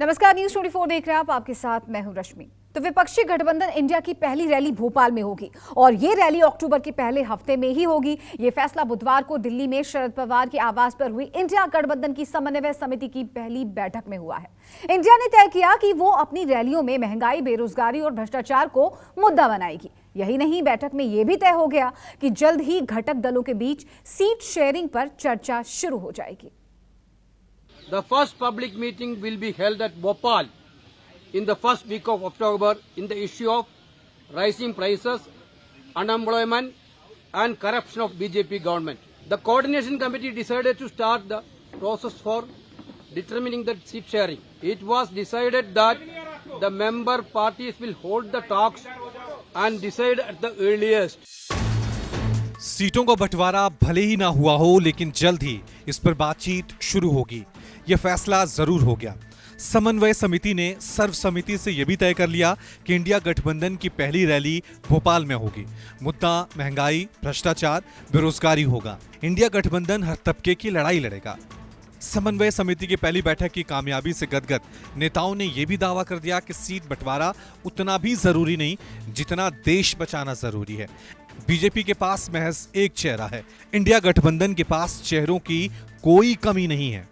नमस्कार, न्यूज 24 देख रहे हैं आप। आपके साथ मैं हूं रश्मि। तो विपक्षी गठबंधन इंडिया की पहली रैली भोपाल में होगी और ये रैली अक्टूबर के पहले हफ्ते में ही होगी। ये फैसला बुधवार को दिल्ली में शरद पवार के आवास पर हुई इंडिया गठबंधन की समन्वय समिति की पहली बैठक में हुआ है। इंडिया ने तय किया कि वो अपनी रैलियों में महंगाई, बेरोजगारी और भ्रष्टाचार को मुद्दा बनाएगी। यही नहीं, बैठक में यह भी तय हो गया कि जल्द ही घटक दलों के बीच सीट शेयरिंग पर चर्चा शुरू हो जाएगी। The first public meeting will be held at Bhopal in the first week of October in the issue of rising prices, unemployment and corruption of BJP government. The coordination committee decided to start the process for determining the seat sharing. It was decided that the member parties will hold the talks and decide at the earliest. सीटों का बंटवारा भले ही ना हुआ हो, लेकिन जल्द ही इस पर बातचीत शुरू होगी। यह फैसला जरूर हो गया। समन्वय समिति ने सर्वसम्मति से यह भी तय कर लिया कि इंडिया गठबंधन की पहली रैली भोपाल में होगी। मुद्दा महंगाई, भ्रष्टाचार, बेरोजगारी होगा। इंडिया गठबंधन हर तबके की लड़ाई लड़ेगा। समन्वय समिति की पहली बैठक की कामयाबी से गदगद नेताओं ने यह भी दावा कर दिया कि सीट बंटवारा उतना भी जरूरी नहीं जितना देश बचाना जरूरी है। बीजेपी के पास महज एक चेहरा है, इंडिया गठबंधन के पास चेहरों की कोई कमी नहीं है।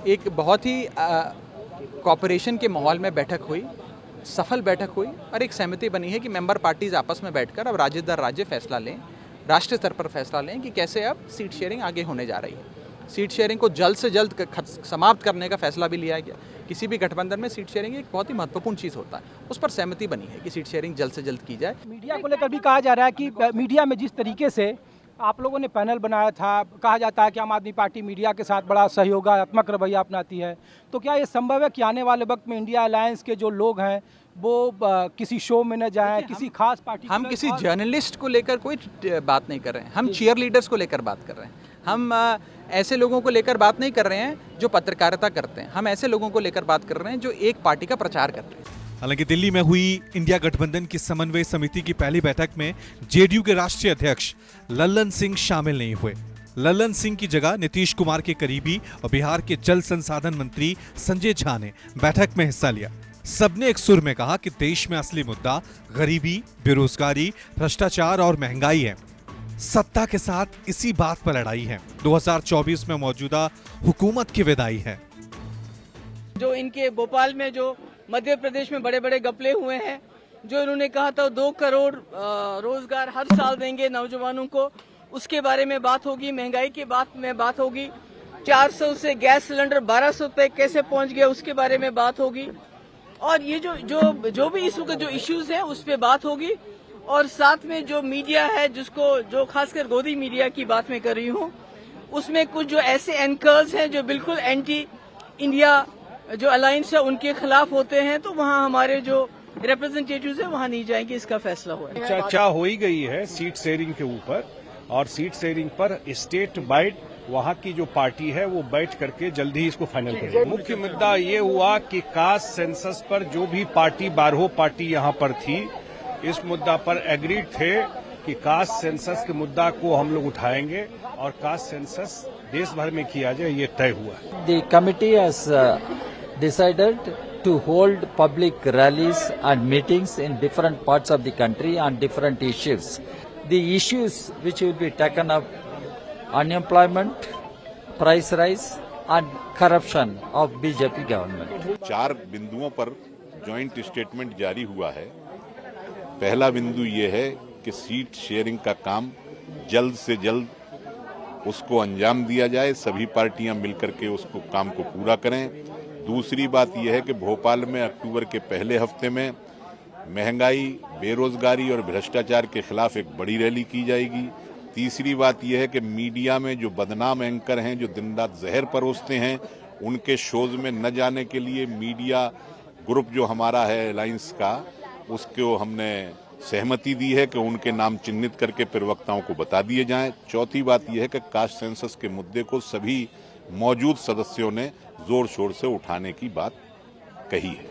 एक बहुत ही कॉपरेशन के माहौल में बैठक हुई, सफल बैठक हुई और एक सहमति बनी है कि मेंबर पार्टीज आपस में बैठकर अब राज्य दर राज्य फैसला लें, राष्ट्रीय स्तर पर फैसला लें कि कैसे अब सीट शेयरिंग आगे होने जा रही है। सीट शेयरिंग को जल्द से जल्द समाप्त करने का फैसला भी लिया गया। किसी भी गठबंधन में सीट शेयरिंग एक बहुत ही महत्वपूर्ण चीज़ होता है, उस पर सहमति बनी है कि सीट शेयरिंग जल्द से जल्द की जाए। मीडिया को लेकर भी कहा जा रहा है कि मीडिया में जिस तरीके से आप लोगों ने पैनल बनाया था, कहा जाता है कि आम आदमी पार्टी मीडिया के साथ बड़ा सहयोगात्मक रवैया अपनाती है, तो क्या ये संभव है कि आने वाले वक्त में इंडिया अलायंस के जो लोग हैं वो किसी शो में न जाएं, किसी खास पार्टी? हम किसी जर्नलिस्ट को लेकर कोई बात नहीं कर रहे हैं, हम चीयर लीडर्स को लेकर बात कर रहे हैं। हम ऐसे लोगों को लेकर बात नहीं कर रहे हैं जो पत्रकारिता करते हैं, हम ऐसे लोगों को लेकर बात कर रहे हैं जो एक पार्टी का प्रचार करते हैं। हालांकि दिल्ली में हुई इंडिया गठबंधन की समन्वय समिति की पहली बैठक में जेडीयू के राष्ट्रीय अध्यक्ष लल्लन सिंह शामिल नहीं हुए। लल्लन सिंह की जगह नीतीश कुमार के करीबी और बिहार के जल संसाधन मंत्री संजय झा ने बैठक में हिस्सा लिया। सबने एक सुर में कहा कि देश में असली मुद्दा गरीबी, बेरोजगारी, भ्रष्टाचार और महंगाई है। सत्ता के साथ इसी बात पर लड़ाई है। 2024 में मौजूदा हुकूमत की विदाई है। जो इनके भोपाल में जो मध्य प्रदेश में बड़े बड़े घपले हुए हैं, जो इन्होंने कहा था 2 करोड़ रोजगार हर साल देंगे नौजवानों को, उसके बारे में बात होगी। महंगाई के बात में बात होगी। 400 से गैस सिलेंडर 1200 पे कैसे पहुंच गया, उसके बारे में बात होगी। और ये जो भी इशू के जो इश्यूज हैं उस पे बात होगी। और साथ में जो मीडिया है, जो खासकर गोदी मीडिया की बात मैं कर रही हूँ, उसमें कुछ जो ऐसे एंकर्स हैं जो बिल्कुल एंटी इंडिया जो अलायंस है उनके खिलाफ होते हैं, तो वहाँ हमारे जो रिप्रेजेंटेटिव्स हैं वहाँ नहीं जाएंगे। इसका फैसला हुआ है। चर्चा हो ही गई है सीट शेयरिंग के ऊपर, और सीट शेयरिंग पर स्टेट वाइड वहाँ की जो पार्टी है वो बैठ करके जल्दी ही इसको फाइनल करेगी। मुख्य मुद्दा ये हुआ कि कास्ट सेंसस पर जो भी पार्टी 12 पार्टी यहाँ पर थी, इस मुद्दा पर एग्रीड थे कि कास्ट सेंसस के मुद्दा को हम लोग उठाएंगे और कास्ट सेंसस देश भर में किया जाए, ये तय हुआ है। The committee has decided to hold public rallies and meetings in different parts of the country on different issues. The issues which will be taken up: unemployment, price rise and corruption of BJP government. 4 बिंदुओं पर joint statement जारी हुआ है। पहला बिंदु ये है कि सीट शेयरिंग का काम जल्द से जल्द उसको अंजाम दिया जाए, सभी पार्टियां मिलकर के उसको काम को पूरा करें। दूसरी बात यह है कि भोपाल में अक्टूबर के पहले हफ्ते में महंगाई, बेरोजगारी और भ्रष्टाचार के खिलाफ एक बड़ी रैली की जाएगी। तीसरी बात यह है कि मीडिया में जो बदनाम एंकर हैं, जो दिन रात जहर परोसते हैं, उनके शोज में न जाने के लिए मीडिया ग्रुप जो हमारा है अलायंस का, उसको हमने सहमति दी है कि उनके नाम चिन्हित करके प्रवक्ताओं को बता दिए जाएं। चौथी बात यह है कि कास्ट सेंसस के मुद्दे को सभी मौजूद सदस्यों ने जोर शोर से उठाने की बात कही है।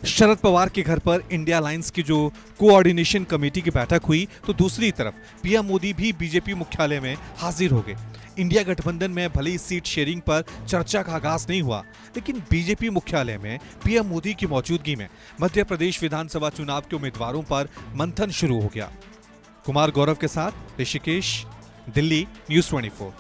शरद पवार के घर पर इंडिया अलायंस की जो कोऑर्डिनेशन कमेटी की बैठक हुई तो दूसरी तरफ पीएम मोदी भी बीजेपी मुख्यालय में हाजिर हो गए। इंडिया गठबंधन में भले ही सीट शेयरिंग पर चर्चा का आगाज नहीं हुआ, लेकिन बीजेपी मुख्यालय में पीएम मोदी की मौजूदगी में मध्य प्रदेश विधानसभा चुनाव के उम्मीदवारों पर मंथन शुरू हो गया। कुमार गौरव के साथ ऋषिकेश, दिल्ली, न्यूज़ 24।